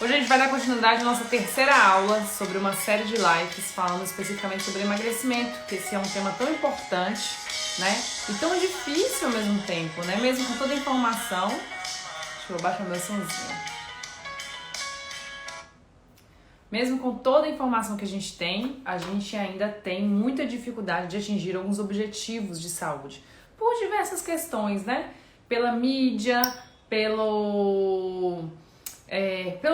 Hoje a gente vai dar continuidade à nossa terceira aula sobre uma série de lives falando especificamente sobre emagrecimento, que esse é um tema tão importante, né? E tão difícil ao mesmo tempo, né? Mesmo com toda a informação. Deixa eu baixar meu somzinho. Mesmo com toda a informação que a gente ainda tem muita dificuldade de atingir alguns objetivos de saúde. Por diversas questões, né? Pela mídia, pelo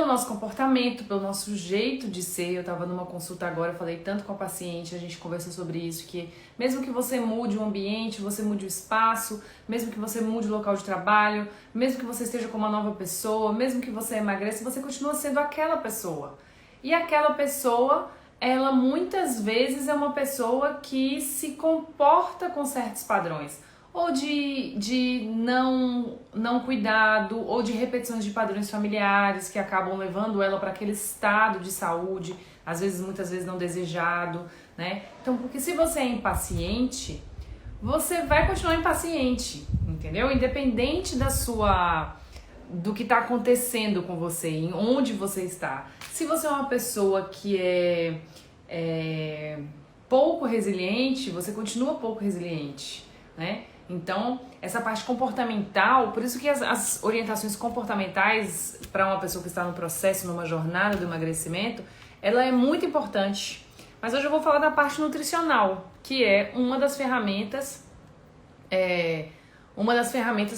nosso comportamento, pelo nosso jeito de ser. Eu tava numa consulta agora, eu falei tanto com a paciente, a gente conversou sobre isso, que mesmo que você mude o ambiente, você mude o espaço, mesmo que você mude o local de trabalho, mesmo que você esteja com uma nova pessoa, mesmo que você emagreça, você continua sendo aquela pessoa. E aquela pessoa, ela muitas vezes é uma pessoa que se comporta com certos padrões, ou de não cuidado, ou de repetições de padrões familiares que acabam levando ela para aquele estado de saúde, às vezes, muitas vezes não desejado, né? Então, porque se você é impaciente, você vai continuar impaciente, entendeu? Independente do que está acontecendo com você, em onde você está. Se você é uma pessoa que é pouco resiliente, você continua pouco resiliente, né? Então, essa parte comportamental, por isso que as orientações comportamentais para uma pessoa que está no processo, numa jornada do emagrecimento, ela é muito importante. Mas hoje eu vou falar da parte nutricional, que é uma das ferramentas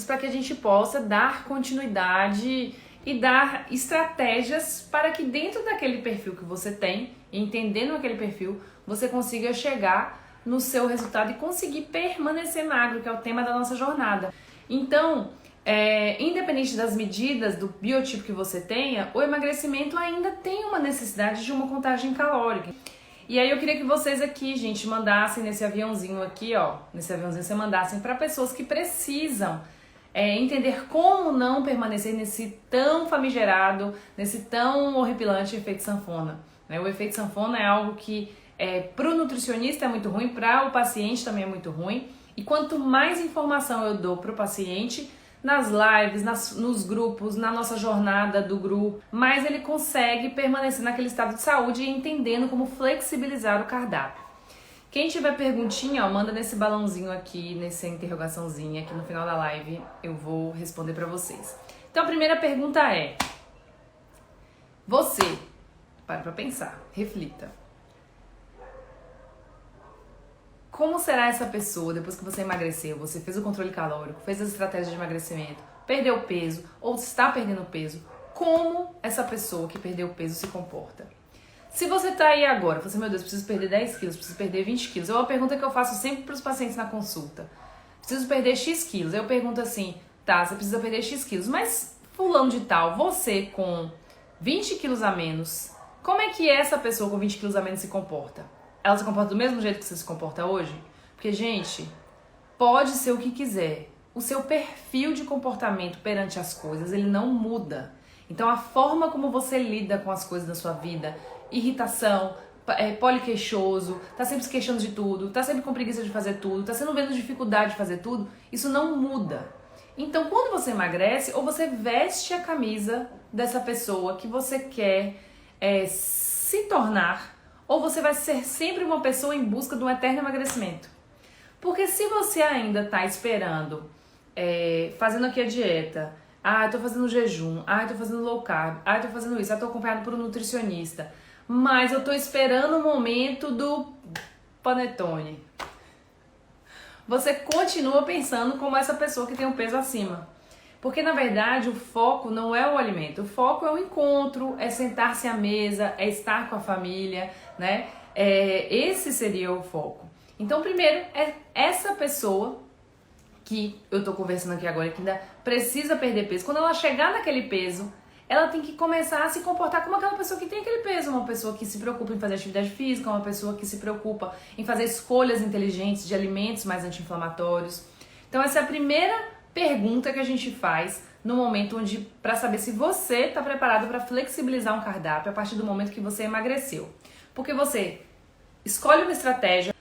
para que a gente possa dar continuidade e dar estratégias para que dentro daquele perfil que você tem, entendendo aquele perfil, você consiga chegar no seu resultado e conseguir permanecer magro, que é o tema da nossa jornada. Então, independente das medidas, do biotipo que você tenha, o emagrecimento ainda tem uma necessidade de uma contagem calórica. E aí eu queria que vocês aqui, gente, mandassem nesse aviãozinho aqui, ó, nesse aviãozinho vocês mandassem para pessoas que precisam entender como não permanecer nesse tão famigerado, nesse tão horripilante efeito sanfona. Né? O efeito sanfona é algo que para o nutricionista é muito ruim, para o paciente também é muito ruim. E quanto mais informação eu dou para o paciente, nas lives, nos grupos, na nossa jornada do grupo, mais ele consegue permanecer naquele estado de saúde e entendendo como flexibilizar o cardápio. Quem tiver perguntinha, ó, manda nesse balãozinho aqui, nessa interrogaçãozinha, que no final da live eu vou responder para vocês. Então a primeira pergunta é: você, para pensar, reflita. Como será essa pessoa depois que você emagreceu, você fez o controle calórico, fez as estratégias de emagrecimento, perdeu peso ou está perdendo peso? Como essa pessoa que perdeu peso se comporta? Se você tá aí agora, você, meu Deus, preciso perder 10 quilos, preciso perder 20 quilos. É uma pergunta que eu faço sempre para os pacientes na consulta. Preciso perder X quilos. Eu pergunto assim, tá, você precisa perder X quilos, mas fulano de tal, você com 20 quilos a menos, como é que essa pessoa com 20 quilos a menos se comporta? Ela se comporta do mesmo jeito que você se comporta hoje? Porque, gente, pode ser o que quiser. O seu perfil de comportamento perante as coisas, ele não muda. Então, a forma como você lida com as coisas da sua vida, irritação, poliqueixoso, tá sempre se queixando de tudo, tá sempre com preguiça de fazer tudo, tá sempre vendo dificuldade de fazer tudo, isso não muda. Então, quando você emagrece, ou você veste a camisa dessa pessoa que você quer se tornar, ou você vai ser sempre uma pessoa em busca de um eterno emagrecimento. Porque se você ainda está esperando, fazendo aqui a dieta, eu tô fazendo jejum, eu tô fazendo low carb, eu tô fazendo isso, eu tô acompanhado por um nutricionista, mas eu tô esperando o momento do panetone. Você continua pensando como essa pessoa que tem um peso acima. Porque, na verdade, o foco não é o alimento. O foco é o encontro, é sentar-se à mesa, é estar com a família, né? Esse seria o foco. Então, primeiro, é essa pessoa que eu tô conversando aqui agora, que ainda precisa perder peso. Quando ela chegar naquele peso, ela tem que começar a se comportar como aquela pessoa que tem aquele peso. Uma pessoa que se preocupa em fazer atividade física, uma pessoa que se preocupa em fazer escolhas inteligentes de alimentos mais anti-inflamatórios. Então, essa é a primeira pergunta que a gente faz no momento para saber se você está preparado para flexibilizar um cardápio a partir do momento que você emagreceu. Porque você escolhe uma estratégia,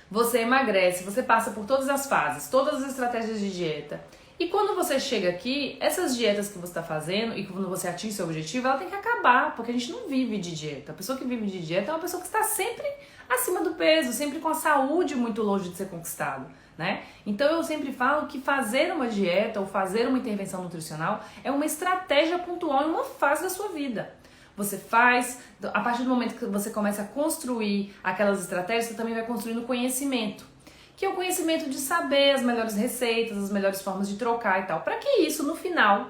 você emagrece, você passa por todas as fases, todas as estratégias de dieta, E quando você chega aqui, essas dietas que você está fazendo e quando você atinge seu objetivo, ela tem que acabar, porque a gente não vive de dieta. A pessoa que vive de dieta é uma pessoa que está sempre acima do peso, sempre com a saúde muito longe de ser conquistada, né? Então eu sempre falo que fazer uma dieta ou fazer uma intervenção nutricional é uma estratégia pontual em uma fase da sua vida. Você faz, a partir do momento que você começa a construir aquelas estratégias, você também vai construindo conhecimento. Que é o conhecimento de saber as melhores receitas, as melhores formas de trocar e tal. Para que isso, no final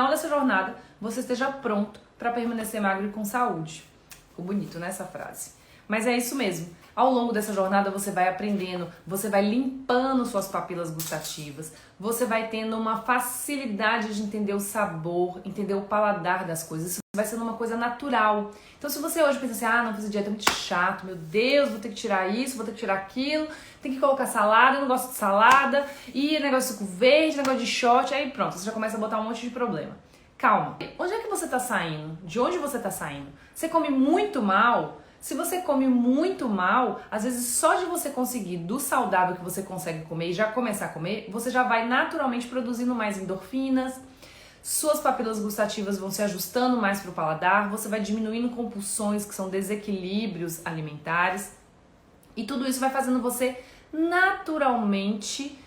dessa jornada, você esteja pronto para permanecer magro e com saúde. Ficou bonito, né, essa frase? Mas é isso mesmo. Ao longo dessa jornada você vai aprendendo, você vai limpando suas papilas gustativas, você vai tendo uma facilidade de entender o sabor, entender o paladar das coisas. Isso vai sendo uma coisa natural. Então se você hoje pensa assim, não fazer dieta é muito chato, meu Deus, vou ter que tirar isso, vou ter que tirar aquilo, tem que colocar salada, eu não gosto de salada, e negócio de suco verde, negócio de shot, aí pronto, você já começa a botar um monte de problema. Calma, onde é que você tá saindo? De onde você tá saindo? Você come muito mal? Se você come muito mal, às vezes só de você conseguir do saudável que você consegue comer e já começar a comer, você já vai naturalmente produzindo mais endorfinas, suas papilas gustativas vão se ajustando mais para o paladar, você vai diminuindo compulsões, que são desequilíbrios alimentares, e tudo isso vai fazendo você naturalmente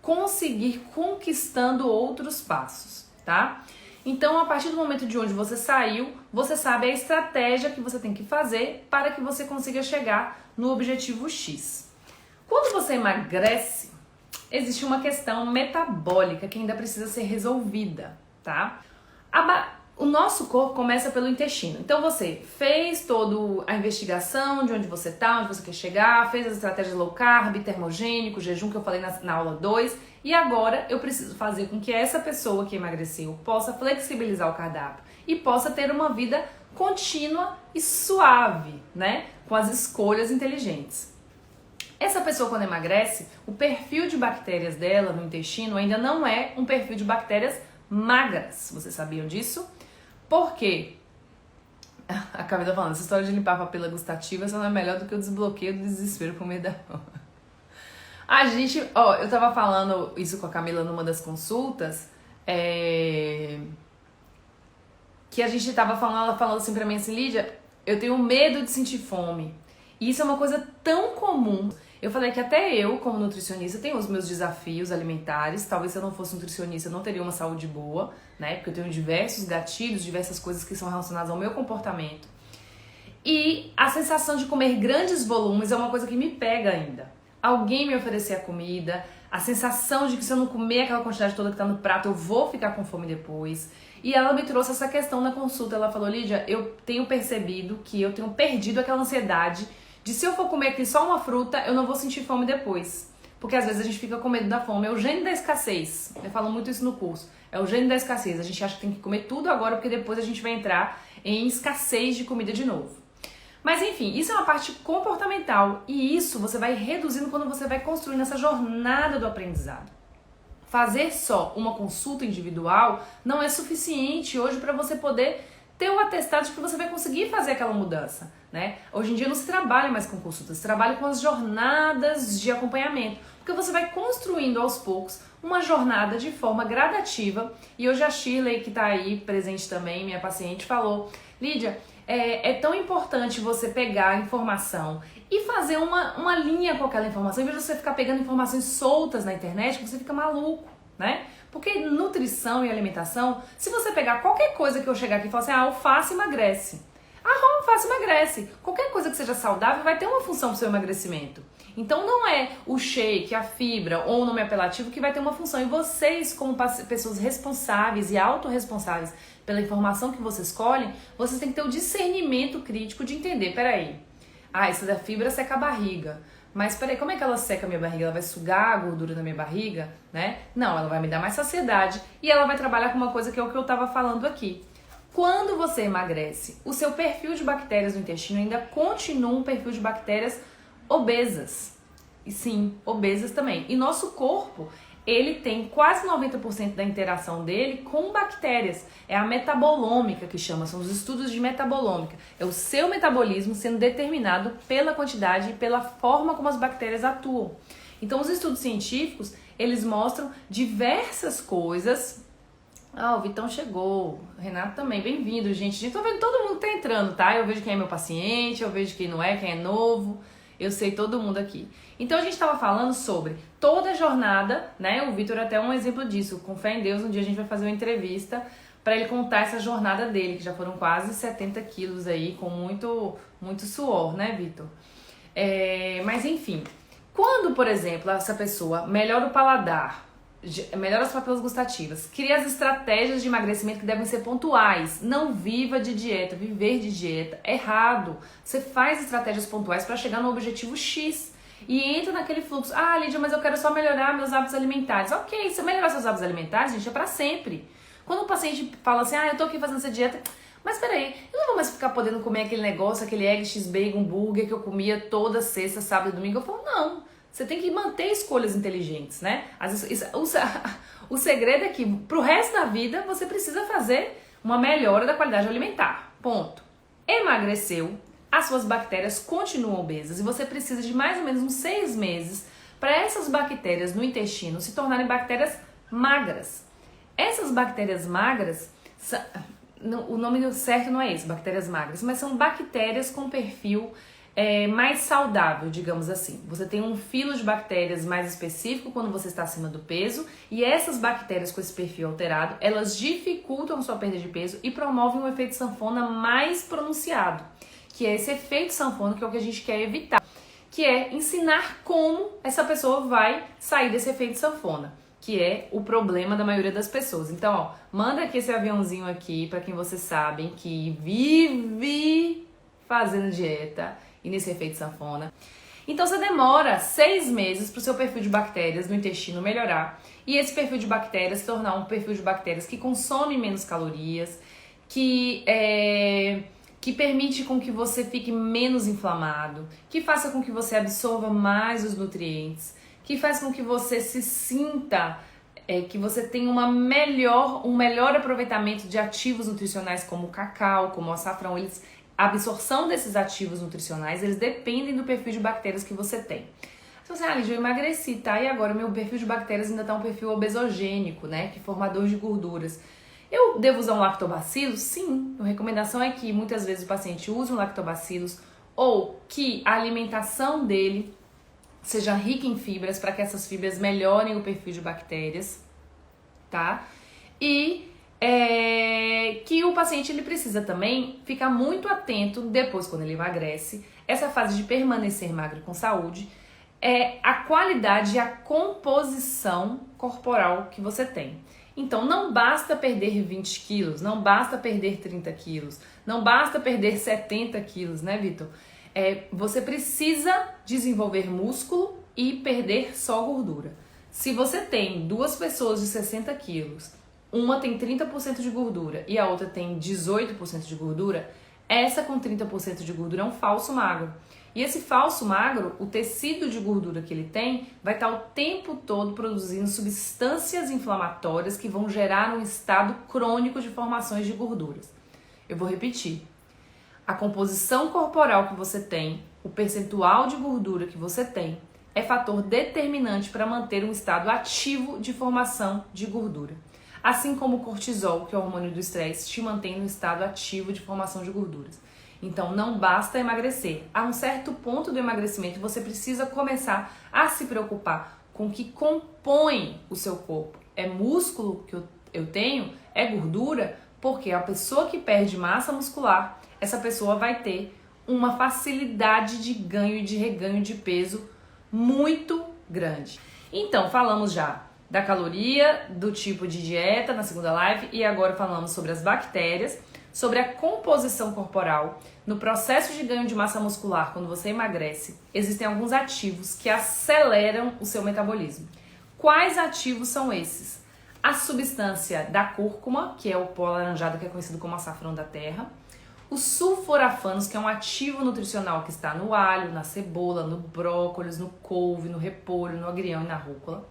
conseguir conquistando outros passos, tá? Então, a partir do momento de onde você saiu, você sabe a estratégia que você tem que fazer para que você consiga chegar no objetivo X. Quando você emagrece, existe uma questão metabólica que ainda precisa ser resolvida, tá? O nosso corpo começa pelo intestino. Então você fez toda a investigação de onde você está, onde você quer chegar, fez as estratégias low carb, termogênico, jejum que eu falei na aula 2, e agora eu preciso fazer com que essa pessoa que emagreceu possa flexibilizar o cardápio e possa ter uma vida contínua e suave, né? Com as escolhas inteligentes. Essa pessoa quando emagrece, o perfil de bactérias dela no intestino ainda não é um perfil de bactérias magras. Vocês sabiam disso? Por quê? A Camila falando, essa história de limpar a papila gustativa só não é melhor do que o desbloqueio do desespero por meio da hora. A gente, eu tava falando isso com a Camila numa das consultas, que a gente tava falando, ela falando assim pra mim assim, Lídia, eu tenho medo de sentir fome. E isso é uma coisa tão comum. Eu falei que até eu, como nutricionista, tenho os meus desafios alimentares. Talvez se eu não fosse nutricionista, eu não teria uma saúde boa, né? Porque eu tenho diversos gatilhos, diversas coisas que são relacionadas ao meu comportamento. E a sensação de comer grandes volumes é uma coisa que me pega ainda. Alguém me oferecer a comida, a sensação de que se eu não comer aquela quantidade toda que tá no prato, eu vou ficar com fome depois. E ela me trouxe essa questão na consulta. Ela falou, Lídia, eu tenho percebido que eu tenho perdido aquela ansiedade de se eu for comer aqui só uma fruta, eu não vou sentir fome depois. Porque às vezes a gente fica com medo da fome. É o gênio da escassez. Eu falo muito isso no curso. É o gênio da escassez. A gente acha que tem que comer tudo agora, porque depois a gente vai entrar em escassez de comida de novo. Mas enfim, isso é uma parte comportamental. E isso você vai reduzindo quando você vai construindo essa jornada do aprendizado. Fazer só uma consulta individual não é suficiente hoje para você poder ter o atestado de que você vai conseguir fazer aquela mudança, né? Hoje em dia não se trabalha mais com consultas, se trabalha com as jornadas de acompanhamento, porque você vai construindo aos poucos uma jornada de forma gradativa. E hoje a Shirley, que está aí presente também, minha paciente, falou, Lídia, é tão importante você pegar a informação e fazer uma linha com aquela informação, em vez de você ficar pegando informações soltas na internet, você fica maluco, né? Porque nutrição e alimentação, se você pegar qualquer coisa que eu chegar aqui e falar assim, alface emagrece. Alface emagrece. Qualquer coisa que seja saudável vai ter uma função para o seu emagrecimento. Então não é o shake, a fibra ou o nome apelativo que vai ter uma função. E vocês, como pessoas responsáveis e autorresponsáveis pela informação que vocês escolhem, vocês têm que ter o discernimento crítico de entender, peraí, isso da fibra seca a barriga. Mas peraí, como é que ela seca a minha barriga? Ela vai sugar a gordura da minha barriga, né? Não, ela vai me dar mais saciedade e ela vai trabalhar com uma coisa que é o que eu tava falando aqui. Quando você emagrece, o seu perfil de bactérias no intestino ainda continua um perfil de bactérias obesas. E sim, obesas também. E nosso corpo, ele tem quase 90% da interação dele com bactérias. É a metabolômica que chama, são os estudos de metabolômica. É o seu metabolismo sendo determinado pela quantidade e pela forma como as bactérias atuam. Então os estudos científicos, eles mostram diversas coisas. Ah, o Vitão chegou, o Renato também, bem-vindo, gente. Tô vendo todo mundo que tá entrando, tá? Eu vejo quem é meu paciente, eu vejo quem não é, quem é novo, eu sei todo mundo aqui. Então a gente tava falando sobre toda a jornada, né? O Vitor é até um exemplo disso. Com fé em Deus, um dia a gente vai fazer uma entrevista para ele contar essa jornada dele, que já foram quase 70 quilos aí, com muito suor, né, Vitor? Mas enfim, quando, por exemplo, essa pessoa melhora o paladar, melhora as papilas gustativas, cria as estratégias de emagrecimento que devem ser pontuais. Não viva de dieta, viver de dieta é errado. Você faz estratégias pontuais para chegar no objetivo X e entra naquele fluxo. Ah, Lídia, mas eu quero só melhorar meus hábitos alimentares. Ok, se melhorar seus hábitos alimentares, gente, é para sempre. Quando o paciente fala assim, eu tô aqui fazendo essa dieta, mas peraí, eu não vou mais ficar podendo comer aquele negócio, aquele egg, x-bacon, burger que eu comia toda sexta, sábado e domingo. Eu falo, não. Você tem que manter escolhas inteligentes, né? O segredo é que, pro resto da vida, você precisa fazer uma melhora da qualidade alimentar. Ponto. Emagreceu, as suas bactérias continuam obesas e você precisa de mais ou menos uns 6 meses para essas bactérias no intestino se tornarem bactérias magras. Essas bactérias magras, o nome certo não é esse, bactérias magras, mas são bactérias com perfil mais saudável, digamos assim. Você tem um filo de bactérias mais específico quando você está acima do peso e essas bactérias com esse perfil alterado, elas dificultam a sua perda de peso e promovem um efeito sanfona mais pronunciado, que é esse efeito sanfona que é o que a gente quer evitar, que é ensinar como essa pessoa vai sair desse efeito sanfona, que é o problema da maioria das pessoas. Então, manda aqui esse aviãozinho aqui para quem vocês sabem que vive fazendo dieta e nesse efeito sanfona. Então você demora 6 meses para o seu perfil de bactérias no intestino melhorar e esse perfil de bactérias se tornar um perfil de bactérias que consome menos calorias, que permite com que você fique menos inflamado, que faça com que você absorva mais os nutrientes, que faz com que você se sinta que você tenha um melhor aproveitamento de ativos nutricionais como o cacau, como o açafrão. A absorção desses ativos nutricionais, eles dependem do perfil de bactérias que você tem. Se você, Lídia, eu emagreci, tá? E agora meu perfil de bactérias ainda tá um perfil obesogênico, né? Que formador de gorduras. Eu devo usar um lactobacillus? Sim. A recomendação é que muitas vezes o paciente use um lactobacillus ou que a alimentação dele seja rica em fibras para que essas fibras melhorem o perfil de bactérias, tá? E que o paciente ele precisa também ficar muito atento depois quando ele emagrece, essa fase de permanecer magro com saúde, a qualidade e a composição corporal que você tem. Então não basta perder 20 quilos, não basta perder 30 quilos, não basta perder 70 quilos, né, Vitor? Você precisa desenvolver músculo e perder só gordura. Se você tem 2 pessoas de 60 quilos, uma tem 30% de gordura e a outra tem 18% de gordura, essa com 30% de gordura é um falso magro. E esse falso magro, o tecido de gordura que ele tem, vai estar o tempo todo produzindo substâncias inflamatórias que vão gerar um estado crônico de formações de gorduras. Eu vou repetir. A composição corporal que você tem, o percentual de gordura que você tem, é fator determinante para manter um estado ativo de formação de gordura. Assim como o cortisol, que é o hormônio do estresse, te mantém no estado ativo de formação de gorduras. Então não basta emagrecer. A um certo ponto do emagrecimento você precisa começar a se preocupar com o que compõe o seu corpo. É músculo que eu tenho? É gordura? Porque a pessoa que perde massa muscular, essa pessoa vai ter uma facilidade de ganho e de reganho de peso muito grande. Então falamos já da caloria, do tipo de dieta na segunda live e agora falamos sobre as bactérias, sobre a composição corporal. No processo de ganho de massa muscular, quando você emagrece, existem alguns ativos que aceleram o seu metabolismo. Quais ativos são esses? A substância da cúrcuma, que é o pó alaranjado que é conhecido como açafrão da terra, os sulforafanos, que é um ativo nutricional que está no alho, na cebola, no brócolis, no couve, no repolho, no agrião e na rúcula,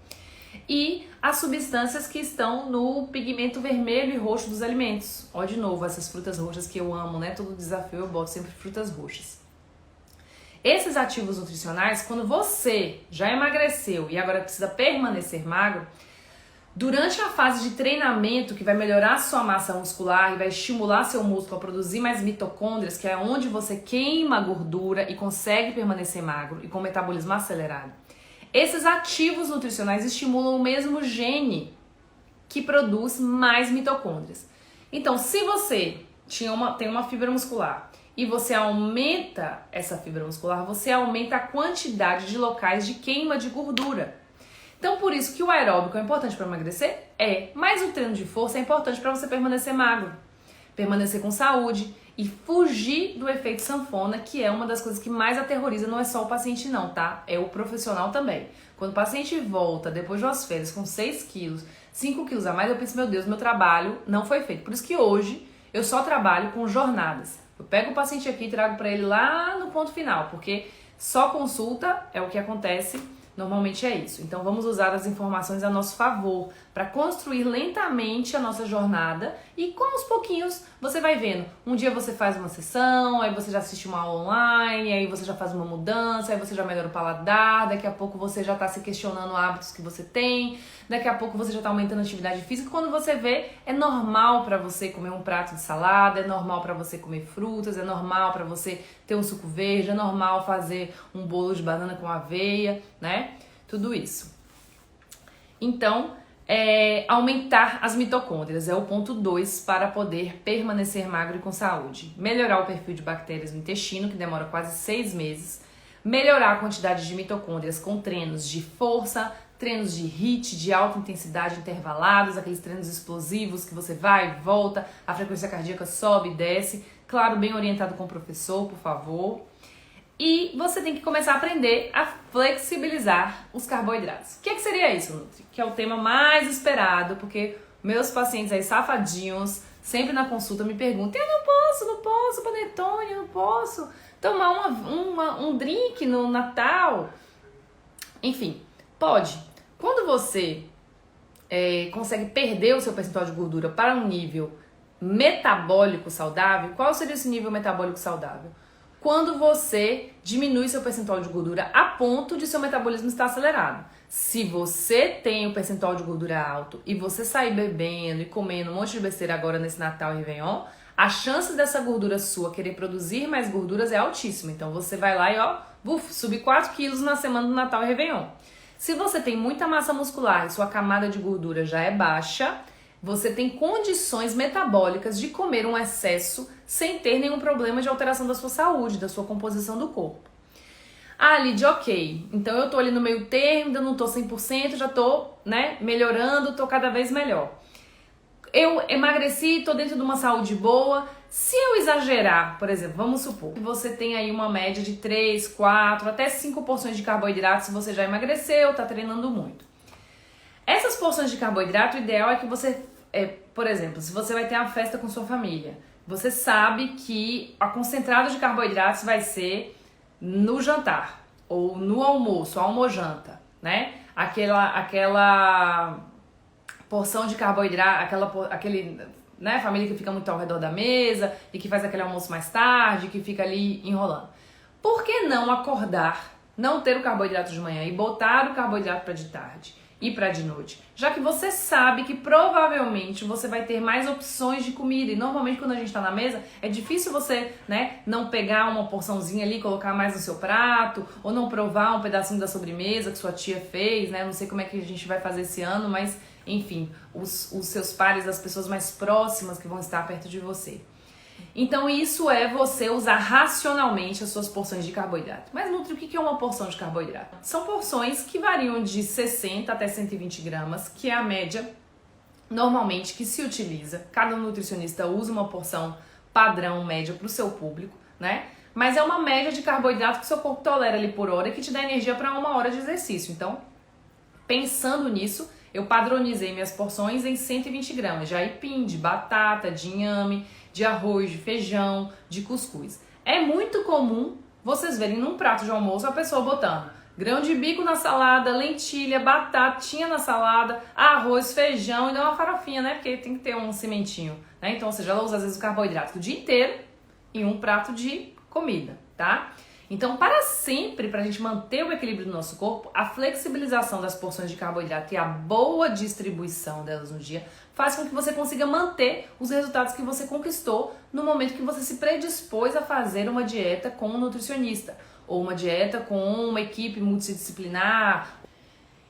e as substâncias que estão no pigmento vermelho e roxo dos alimentos. Ó, de novo, essas frutas roxas que eu amo, né? Todo desafio eu boto sempre frutas roxas. Esses ativos nutricionais, quando você já emagreceu e agora precisa permanecer magro, durante a fase de treinamento que vai melhorar a sua massa muscular e vai estimular seu músculo a produzir mais mitocôndrias, que é onde você queima a gordura e consegue permanecer magro e com o metabolismo acelerado, esses ativos nutricionais estimulam o mesmo gene que produz mais mitocôndrias. Então, se você tem uma fibra muscular e você aumenta essa fibra muscular, você aumenta a quantidade de locais de queima de gordura. Então, por isso que o aeróbico é importante para emagrecer? Mas o treino de força é importante para você permanecer magro, permanecer com saúde e fugir do efeito sanfona, que é uma das coisas que mais aterroriza, não é só o paciente não, tá? É o profissional também. Quando o paciente volta depois de umas férias com 6 quilos, 5 quilos a mais, eu penso, meu Deus, meu trabalho não foi feito. Por isso que hoje eu só trabalho com jornadas. Eu pego o paciente aqui e trago para ele lá no ponto final, porque só consulta é o que acontece. Normalmente é isso. Então vamos usar as informações a nosso favor para construir lentamente a nossa jornada e com aos pouquinhos você vai vendo. Um dia você faz uma sessão, aí você já assiste uma aula online, aí você já faz uma mudança, aí você já melhora o paladar, daqui a pouco você já está se questionando hábitos que você tem, daqui a pouco você já está aumentando a atividade física. Quando você vê, é normal para você comer um prato de salada, é normal para você comer frutas, é normal para você ter um suco verde, é normal fazer um bolo de banana com aveia, né? Tudo isso. Então, aumentar as mitocôndrias é o ponto 2 para poder permanecer magro e com saúde. Melhorar o perfil de bactérias no intestino, que demora quase 6 meses. Melhorar a quantidade de mitocôndrias com treinos de força, treinos de HIIT, de alta intensidade intervalados, aqueles treinos explosivos que você vai e volta, a frequência cardíaca sobe e desce. Claro, bem orientado com o professor, por favor. E você tem que começar a aprender a flexibilizar os carboidratos. O que seria isso, Nutri? Que é o tema mais esperado, porque meus pacientes aí safadinhos, sempre na consulta me perguntam: eu não posso, panetone, eu não posso tomar um drink no Natal. Enfim, pode. Quando você consegue perder o seu percentual de gordura para um nível metabólico saudável, qual seria esse nível metabólico saudável? Quando você diminui seu percentual de gordura a ponto de seu metabolismo estar acelerado. Se você tem o percentual de gordura alto e você sair bebendo e comendo um monte de besteira agora nesse Natal e Réveillon, a chance dessa gordura sua querer produzir mais gorduras é altíssima. Então você vai lá e subir 4 quilos na semana do Natal e Réveillon. Se você tem muita massa muscular e sua camada de gordura já é baixa, você tem condições metabólicas de comer um excesso sem ter nenhum problema de alteração da sua saúde, da sua composição do corpo. Ah, Lid, ok. Então eu tô ali no meio termo, ainda não tô 100%, já tô, melhorando, tô cada vez melhor. Eu emagreci, tô dentro de uma saúde boa. Se eu exagerar, por exemplo, vamos supor que você tem aí uma média de 3, 4, até 5 porções de carboidrato se você já emagreceu, tá treinando muito. Essas porções de carboidrato, o ideal é que você, por exemplo, se você vai ter uma festa com sua família, você sabe que a concentrada de carboidratos vai ser no jantar ou no almoço, almojanta, né? Aquela porção de carboidrato, família que fica muito ao redor da mesa e que faz aquele almoço mais tarde, que fica ali enrolando. Por que não acordar, não ter o carboidrato de manhã e botar o carboidrato para de tarde? E para de noite, já que você sabe que provavelmente você vai ter mais opções de comida, e normalmente quando a gente está na mesa é difícil você, não pegar uma porçãozinha ali, colocar mais no seu prato, ou não provar um pedacinho da sobremesa que sua tia fez, não sei como é que a gente vai fazer esse ano, mas enfim, os seus pares, as pessoas mais próximas que vão estar perto de você. Então isso é você usar racionalmente as suas porções de carboidrato. Mas, Nutri, o que é uma porção de carboidrato? São porções que variam de 60 até 120 gramas, que é a média normalmente que se utiliza. Cada nutricionista usa uma porção padrão média para o seu público, Mas é uma média de carboidrato que o seu corpo tolera ali por hora e que te dá energia para 1 hora de exercício. Então, pensando nisso, eu padronizei minhas porções em 120 gramas de aipim, de batata, de inhame, de arroz, de feijão, de cuscuz. É muito comum vocês verem num prato de almoço a pessoa botando grão de bico na salada, lentilha, batatinha na salada, arroz, feijão e não uma farofinha, Porque tem que ter um cimentinho, Então, ou seja, ela usa às vezes o carboidrato do dia inteiro em um prato de comida, tá? Então, para sempre, para a gente manter o equilíbrio do nosso corpo, a flexibilização das porções de carboidrato e a boa distribuição delas no dia faz com que você consiga manter os resultados que você conquistou no momento que você se predispôs a fazer uma dieta com um nutricionista ou uma dieta com uma equipe multidisciplinar.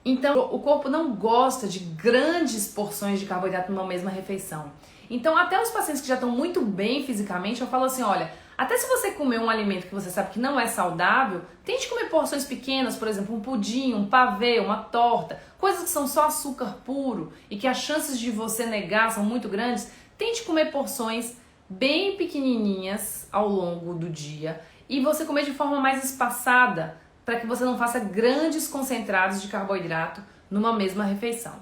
Então, o corpo não gosta de grandes porções de carboidrato numa mesma refeição. Então, até os pacientes que já estão muito bem fisicamente, eu falo assim, olha, até se você comer um alimento que você sabe que não é saudável, tente comer porções pequenas, por exemplo, um pudim, um pavê, uma torta, coisas que são só açúcar puro e que as chances de você negar são muito grandes. Tente comer porções bem pequenininhas ao longo do dia e você comer de forma mais espaçada, para que você não faça grandes concentrados de carboidrato numa mesma refeição.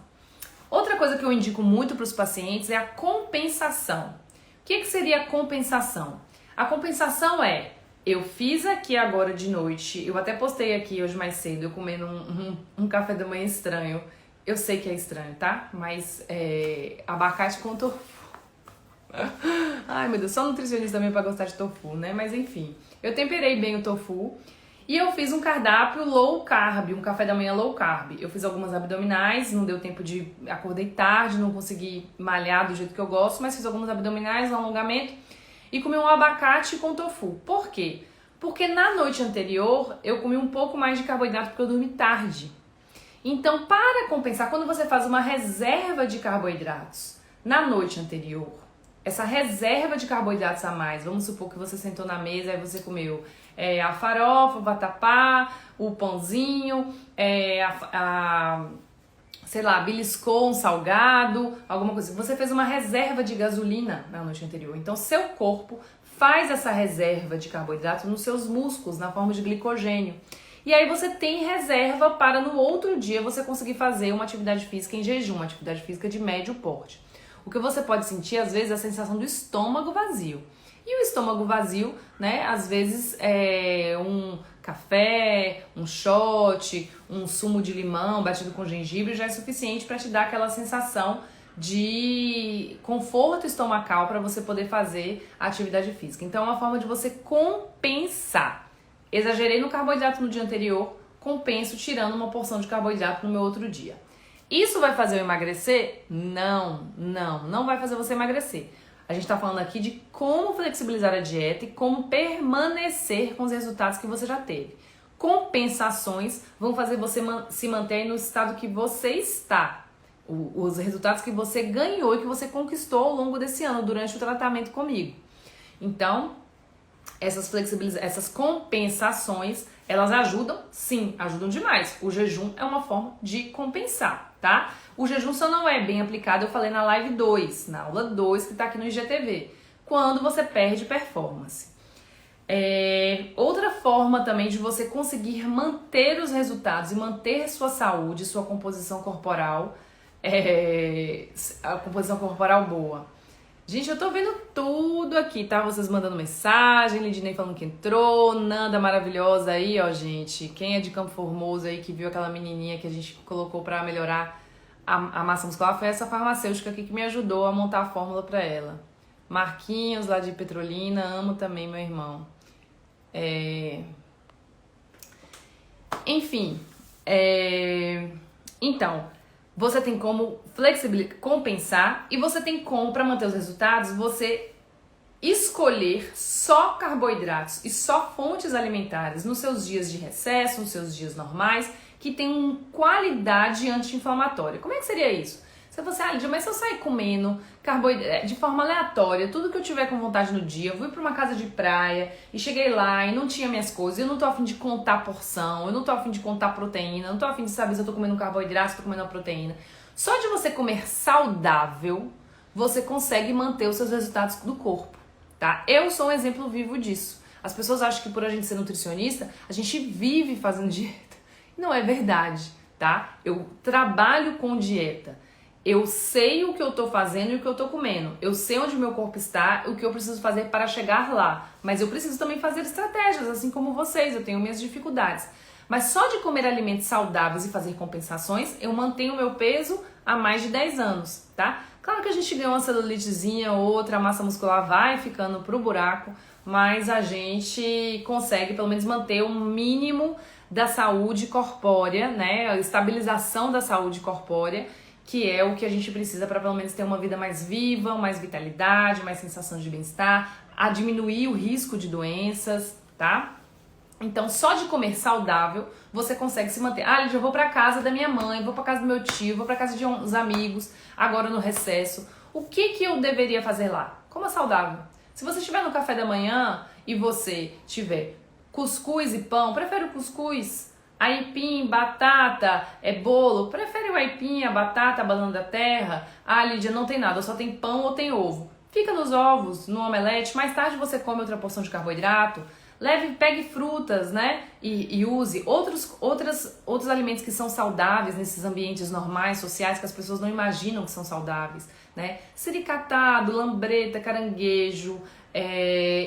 Outra coisa que eu indico muito para os pacientes é a compensação. O que seria a compensação? A compensação é, eu fiz aqui agora de noite, eu até postei aqui hoje mais cedo, eu comendo um café da manhã estranho. Eu sei que é estranho, tá? Mas abacate com tofu. Ai, meu Deus, só nutricionista também para gostar de tofu, né? Mas enfim, eu temperei bem o tofu. E eu fiz um cardápio low carb, um café da manhã low carb. Eu fiz algumas abdominais, não deu tempo de... Acordei tarde, não consegui malhar do jeito que eu gosto, mas fiz algumas abdominais, um alongamento e comi um abacate com tofu. Por quê? Porque na noite anterior eu comi um pouco mais de carboidrato porque eu dormi tarde. Então, para compensar, quando você faz uma reserva de carboidratos na noite anterior, essa reserva de carboidratos a mais, vamos supor que você sentou na mesa e você comeu a farofa, o vatapá, o pãozinho, sei lá, beliscou um salgado, alguma coisa. Você fez uma reserva de gasolina na noite anterior. Então, seu corpo faz essa reserva de carboidrato nos seus músculos, na forma de glicogênio. E aí você tem reserva para no outro dia você conseguir fazer uma atividade física em jejum, uma atividade física de médio porte. O que você pode sentir, às vezes, é a sensação do estômago vazio. E o estômago vazio, né, às vezes é um café, um shot, um sumo de limão batido com gengibre já é suficiente para te dar aquela sensação de conforto estomacal para você poder fazer a atividade física. Então é uma forma de você compensar. Exagerei no carboidrato no dia anterior, compenso tirando uma porção de carboidrato no meu outro dia. Isso vai fazer eu emagrecer? Não vai fazer você emagrecer. A gente está falando aqui de como flexibilizar a dieta e como permanecer com os resultados que você já teve. Compensações vão fazer você se manter no estado que você está. Os resultados que você ganhou e que você conquistou ao longo desse ano, durante o tratamento comigo. Então, essas compensações, elas ajudam? Sim, ajudam demais. O jejum é uma forma de compensar, tá? O jejum só não é bem aplicado, eu falei na live 2, na aula 2, que tá aqui no IGTV, quando você perde performance. Outra forma também de você conseguir manter os resultados e manter sua saúde, sua composição corporal, a composição corporal boa. Gente, eu tô vendo tudo aqui, tá? Vocês mandando mensagem, Lidinei falando que entrou, Nanda maravilhosa aí, ó, gente. Quem é de Campo Formoso aí, que viu aquela menininha que a gente colocou pra melhorar a massa muscular, foi essa farmacêutica aqui que me ajudou a montar a fórmula pra ela. Marquinhos, lá de Petrolina, amo também meu irmão. Enfim, então... Você tem como compensar e você tem como, para manter os resultados, você escolher só carboidratos e só fontes alimentares nos seus dias de recesso, nos seus dias normais, que tem qualidade anti-inflamatória. Como é que seria isso? Você fala assim, Lídia, mas se eu sair comendo carboidrato de forma aleatória, tudo que eu tiver com vontade no dia, eu fui pra uma casa de praia e cheguei lá e não tinha minhas coisas, eu não tô a fim de contar porção, eu não tô a fim de contar proteína, eu não tô a fim de saber se eu tô comendo um carboidrato, se eu tô comendo uma proteína. Só de você comer saudável, você consegue manter os seus resultados do corpo, tá? Eu sou um exemplo vivo disso. As pessoas acham que por a gente ser nutricionista, a gente vive fazendo dieta. Não é verdade, tá? Eu trabalho com dieta. Eu sei o que eu tô fazendo e o que eu tô comendo. Eu sei onde o meu corpo está, o que eu preciso fazer para chegar lá. Mas eu preciso também fazer estratégias, assim como vocês. Eu tenho minhas dificuldades. Mas só de comer alimentos saudáveis e fazer compensações, eu mantenho o meu peso há mais de 10 anos, tá? Claro que a gente ganha uma celulitezinha, outra, a massa muscular vai ficando pro buraco, mas a gente consegue pelo menos manter um mínimo da saúde corpórea, né? A estabilização da saúde corpórea, que é o que a gente precisa para pelo menos ter uma vida mais viva, mais vitalidade, mais sensação de bem-estar, a diminuir o risco de doenças, tá? Então, só de comer saudável, você consegue se manter. Ah, Lídia, eu vou pra casa da minha mãe, vou pra casa do meu tio, vou pra casa de uns amigos, agora no recesso. O que eu deveria fazer lá? Coma saudável. Se você estiver no café da manhã e você tiver cuscuz e pão, prefere o cuscuz? Aipim, batata, bolo, prefere o aipim, a batata, a banana da terra? Ah, Lídia, não tem nada, só tem pão ou tem ovo. Fica nos ovos, no omelete, mais tarde você come outra porção de carboidrato. Pegue frutas, né? E use outros alimentos que são saudáveis nesses ambientes normais, sociais, que as pessoas não imaginam que são saudáveis, né? Siricatado, lambreta, caranguejo,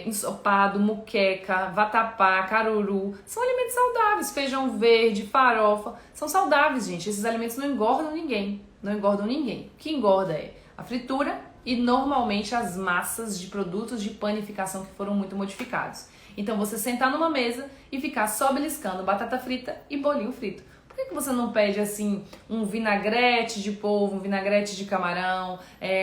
ensopado, muqueca, vatapá, caruru. São alimentos saudáveis. Feijão verde, farofa. São saudáveis, gente. Esses alimentos não engordam ninguém. Não engordam ninguém. O que engorda é a fritura e normalmente as massas de produtos de panificação que foram muito modificados. Então você sentar numa mesa e ficar só beliscando batata frita e bolinho frito. Por que você não pede assim um vinagrete de polvo, um vinagrete de camarão,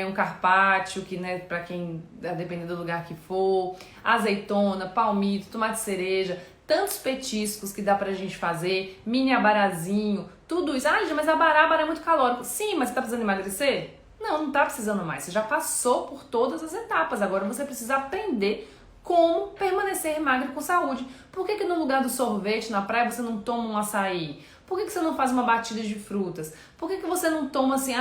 um carpaccio, que né, para quem, dependendo do lugar que for, azeitona, palmito, tomate cereja, tantos petiscos que dá pra gente fazer, mini abarazinho, tudo isso. Ah, mas abará é muito calórico. Sim, mas você tá precisando emagrecer? Não tá precisando mais. Você já passou por todas as etapas. Agora você precisa aprender como permanecer magro com saúde. Por que no lugar do sorvete na praia você não toma um açaí? Por que você não faz uma batida de frutas? Por que você não toma assim,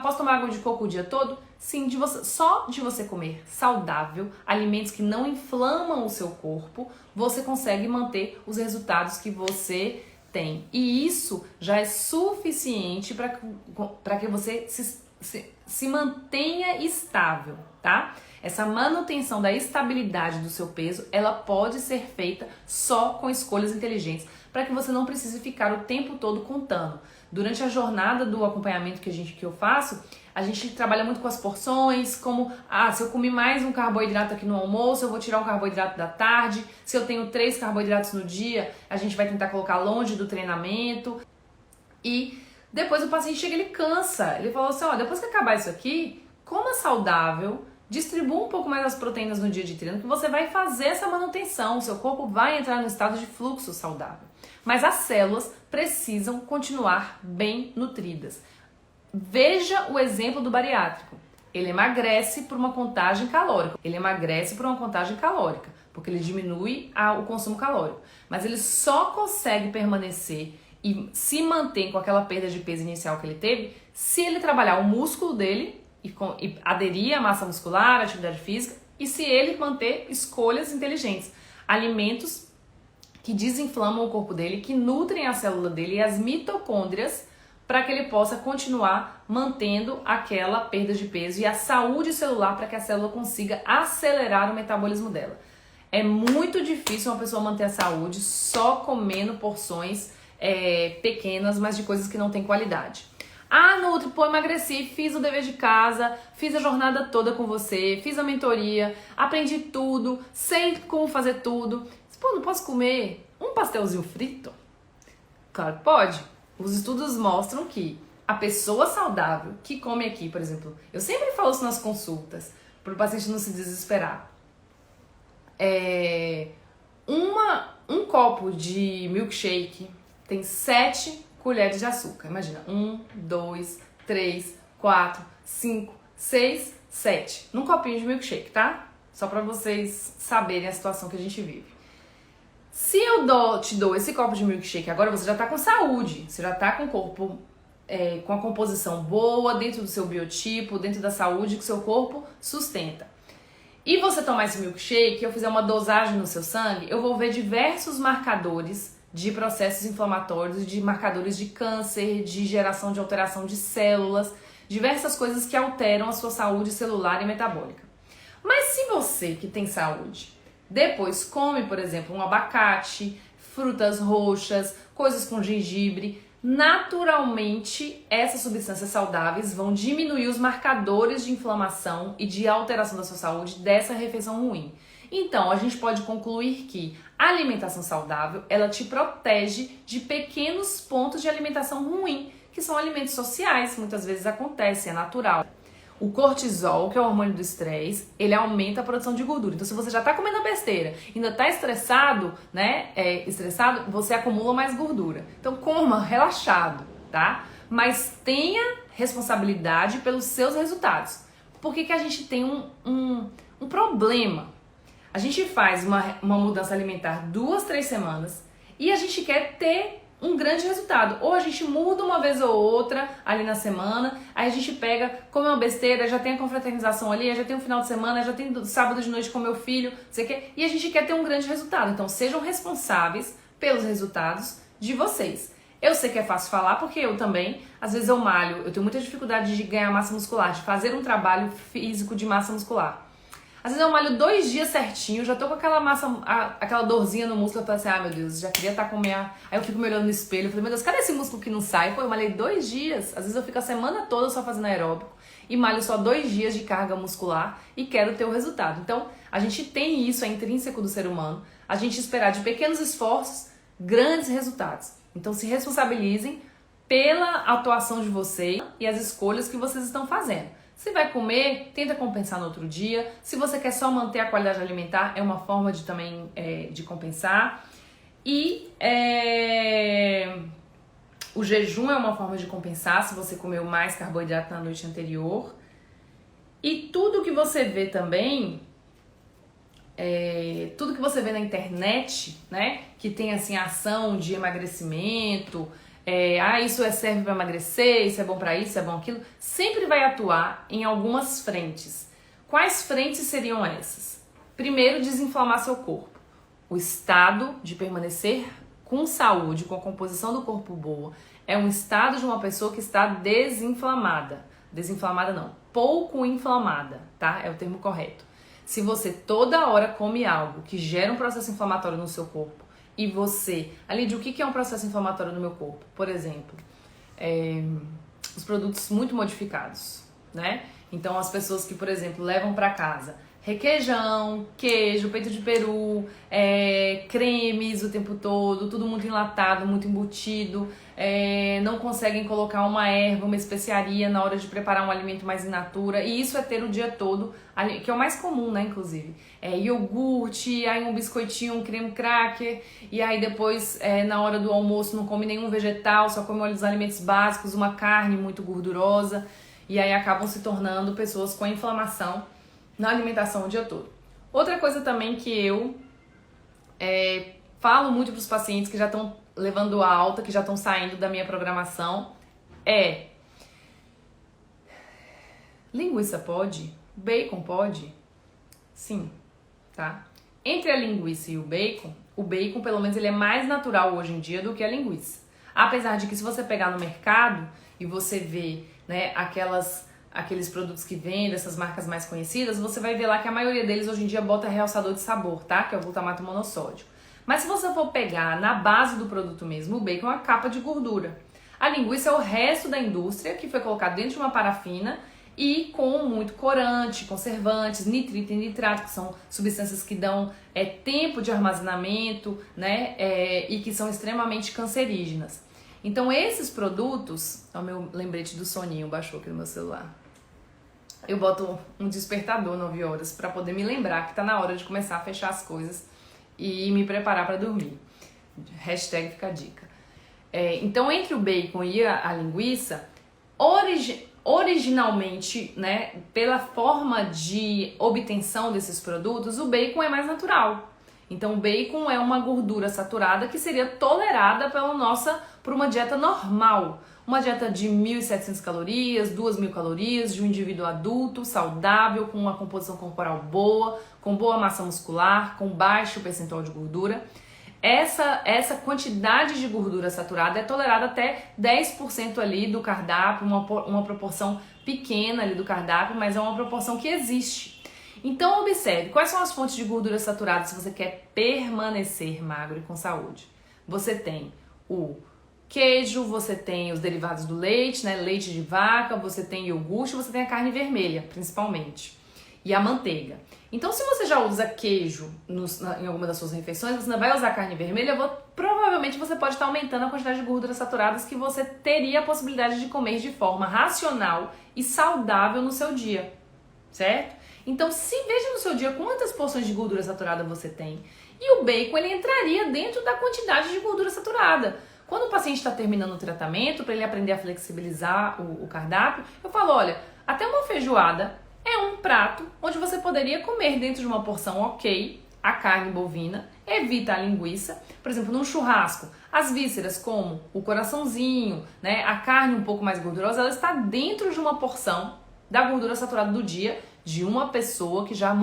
posso tomar água de coco o dia todo? Sim, só de você comer saudável, alimentos que não inflamam o seu corpo, você consegue manter os resultados que você tem. E isso já é suficiente para que você se mantenha estável, tá? Essa manutenção da estabilidade do seu peso, ela pode ser feita só com escolhas inteligentes, para que você não precise ficar o tempo todo contando. Durante a jornada do acompanhamento que eu faço, a gente trabalha muito com as porções, como, se eu comi mais um carboidrato aqui no almoço, eu vou tirar um carboidrato da tarde. Se eu tenho 3 carboidratos no dia, a gente vai tentar colocar longe do treinamento. E depois o paciente chega, ele cansa. Ele falou assim, depois que acabar isso aqui, coma saudável, distribua um pouco mais as proteínas no dia de treino, que você vai fazer essa manutenção, o seu corpo vai entrar no estado de fluxo saudável. Mas as células precisam continuar bem nutridas. Veja o exemplo do bariátrico. Ele emagrece por uma contagem calórica. Porque ele diminui o consumo calórico. Mas ele só consegue permanecer e se manter com aquela perda de peso inicial que ele teve se ele trabalhar o músculo dele e aderir à massa muscular, à atividade física, e se ele manter escolhas inteligentes, alimentos que desinflamam o corpo dele, que nutrem a célula dele e as mitocôndrias, para que ele possa continuar mantendo aquela perda de peso e a saúde celular, para que a célula consiga acelerar o metabolismo dela. É muito difícil uma pessoa manter a saúde só comendo porções pequenas, mas de coisas que não têm qualidade. Nutri, emagreci, fiz o dever de casa, fiz a jornada toda com você, fiz a mentoria, aprendi tudo, sei como fazer tudo. Não posso comer um pastelzinho frito? Claro que pode. Os estudos mostram que a pessoa saudável que come aqui, por exemplo, eu sempre falo isso nas consultas, para o paciente não se desesperar. Um copo de milkshake tem 7 colheres de açúcar. Imagina, 1, 2, 3, 4, 5, 6, 7. Num copinho de milkshake, tá? Só para vocês saberem a situação que a gente vive. Se eu te dou esse copo de milkshake agora, você já tá com saúde. Você já tá com o corpo com a composição boa, dentro do seu biotipo, dentro da saúde que o seu corpo sustenta. E você tomar esse milkshake, eu fizer uma dosagem no seu sangue, eu vou ver diversos marcadores de processos inflamatórios, de marcadores de câncer, de geração de alteração de células, diversas coisas que alteram a sua saúde celular e metabólica. Mas se você que tem saúde depois come, por exemplo, um abacate, frutas roxas, coisas com gengibre, naturalmente essas substâncias saudáveis vão diminuir os marcadores de inflamação e de alteração da sua saúde dessa refeição ruim. Então, a gente pode concluir que a alimentação saudável, ela te protege de pequenos pontos de alimentação ruim, que são alimentos sociais, muitas vezes acontece, é natural. O cortisol, que é o hormônio do estresse, ele aumenta a produção de gordura. Então, se você já está comendo besteira, ainda está estressado, né? Estressado, você acumula mais gordura. Então, coma relaxado, tá? Mas tenha responsabilidade pelos seus resultados. Por que a gente tem um problema? A gente faz uma mudança alimentar 2, 3 semanas e a gente quer ter um grande resultado. Ou a gente muda uma vez ou outra ali na semana, aí a gente pega, come uma besteira, já tem a confraternização ali, já tem um final de semana, já tem sábado de noite com meu filho, não sei o quê, e a gente quer ter um grande resultado. Então sejam responsáveis pelos resultados de vocês. Eu sei que é fácil falar porque eu também, às vezes eu malho, eu tenho muita dificuldade de ganhar massa muscular, de fazer um trabalho físico de massa muscular. Às vezes eu malho 2 dias certinho, já tô com aquela massa, aquela dorzinha no músculo, eu falo assim, meu Deus, já queria estar com minha... Aí eu fico me olhando no espelho, eu falei, meu Deus, cadê esse músculo que não sai? Pô, eu malhei 2 dias, às vezes eu fico a semana toda só fazendo aeróbico e malho só 2 dias de carga muscular e quero ter o resultado. Então, a gente tem isso, é intrínseco do ser humano, a gente esperar de pequenos esforços, grandes resultados. Então, se responsabilizem pela atuação de vocês e as escolhas que vocês estão fazendo. Se vai comer, tenta compensar no outro dia. Se você quer só manter a qualidade alimentar, é uma forma de também de compensar. E o jejum é uma forma de compensar se você comeu mais carboidrato na noite anterior. E tudo que você vê também, tudo que você vê na internet, né, que tem assim ação de emagrecimento, isso serve para emagrecer, isso é bom para isso é bom aquilo, sempre vai atuar em algumas frentes. Quais frentes seriam essas? Primeiro, desinflamar seu corpo. O estado de permanecer com saúde, com a composição do corpo boa, é um estado de uma pessoa que está desinflamada. Desinflamada não, pouco inflamada, tá? É o termo correto. Se você toda hora come algo que gera um processo inflamatório no seu corpo, e você, Alide, o que é um processo inflamatório no meu corpo? Por exemplo, os produtos muito modificados, né? Então, as pessoas que, por exemplo, levam para casa requeijão, queijo, peito de peru, cremes o tempo todo, tudo muito enlatado, muito embutido, não conseguem colocar uma erva, uma especiaria na hora de preparar um alimento mais in natura, e isso é ter o dia todo, que é o mais comum, né, inclusive. Iogurte, aí um biscoitinho, um creme cracker, e aí depois, na hora do almoço, não come nenhum vegetal, só come os alimentos básicos, uma carne muito gordurosa, e aí acabam se tornando pessoas com inflamação na alimentação o dia todo. Outra coisa também que eu falo muito para os pacientes que já estão levando alta, que já estão saindo da minha programação, linguiça pode? Bacon pode? Sim, tá? Entre a linguiça e o bacon pelo menos ele é mais natural hoje em dia do que a linguiça. Apesar de que se você pegar no mercado e você vê, né, aqueles produtos que vendem, essas marcas mais conhecidas, você vai ver lá que a maioria deles hoje em dia bota realçador de sabor, tá? Que é o glutamato monossódio. Mas se você for pegar na base do produto mesmo, o bacon é uma capa de gordura. A linguiça é o resto da indústria que foi colocado dentro de uma parafina e com muito corante, conservantes, nitrito e nitrato, que são substâncias que dão tempo de armazenamento, né? E que são extremamente cancerígenas. Então esses produtos, o meu lembrete do soninho baixou aqui no meu celular. Eu boto um despertador 9 horas para poder me lembrar que tá na hora de começar a fechar as coisas e me preparar para dormir. Hashtag fica a dica. Então entre o bacon e a linguiça, originalmente, né, pela forma de obtenção desses produtos, o bacon é mais natural. Então o bacon é uma gordura saturada que seria tolerada por uma dieta normal. Uma dieta de 1.700 calorias, 2.000 calorias, de um indivíduo adulto, saudável, com uma composição corporal boa, com boa massa muscular, com baixo percentual de gordura. Essa quantidade de gordura saturada é tolerada até 10% ali do cardápio, uma proporção pequena ali do cardápio, mas é uma proporção que existe. Então observe, quais são as fontes de gordura saturada se você quer permanecer magro e com saúde? Você tem o queijo, você tem os derivados do leite, né? Leite de vaca, você tem iogurte, você tem a carne vermelha, principalmente, e a manteiga. Então, se você já usa queijo em alguma das suas refeições, você não vai usar carne vermelha, provavelmente você pode estar aumentando a quantidade de gorduras saturadas que você teria a possibilidade de comer de forma racional e saudável no seu dia, certo? Então, veja no seu dia quantas porções de gordura saturada você tem. E o bacon, ele entraria dentro da quantidade de gordura saturada. Quando o paciente está terminando o tratamento, para ele aprender a flexibilizar o cardápio, eu falo, olha, até uma feijoada é um prato onde você poderia comer dentro de uma porção ok, a carne bovina, evita a linguiça. Por exemplo, num churrasco, as vísceras como o coraçãozinho, né, a carne um pouco mais gordurosa, ela está dentro de uma porção da gordura saturada do dia de uma pessoa que já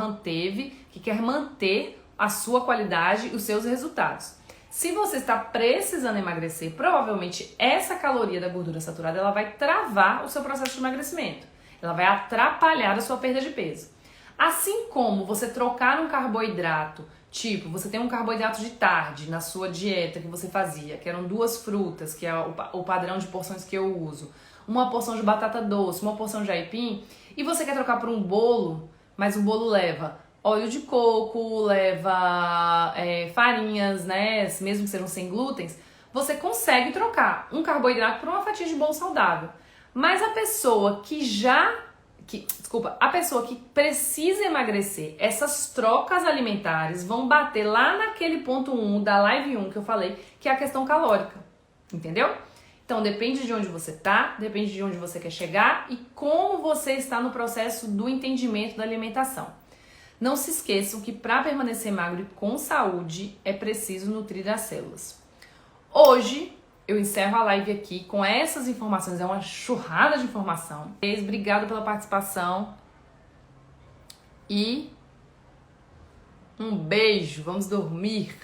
que quer manter a sua qualidade e os seus resultados. Se você está precisando emagrecer, provavelmente essa caloria da gordura saturada ela vai travar o seu processo de emagrecimento. Ela vai atrapalhar a sua perda de peso. Assim como você trocar um carboidrato, tipo, você tem um carboidrato de tarde na sua dieta que você fazia, que eram 2 frutas, que é o padrão de porções que eu uso, uma porção de batata doce, uma porção de aipim, e você quer trocar por um bolo, mas o bolo leva óleo de coco, leva farinhas, né, mesmo que sejam sem glútens, você consegue trocar um carboidrato por uma fatia de bolo saudável. Mas a pessoa a pessoa que precisa emagrecer, essas trocas alimentares vão bater lá naquele ponto 1 da live 1 que eu falei, que é a questão calórica, entendeu? Então depende de onde você tá, depende de onde você quer chegar e como você está no processo do entendimento da alimentação. Não se esqueçam que para permanecer magro e com saúde é preciso nutrir as células. Hoje eu encerro a live aqui com essas informações, é uma churrada de informação. Obrigada pela participação e um beijo, vamos dormir.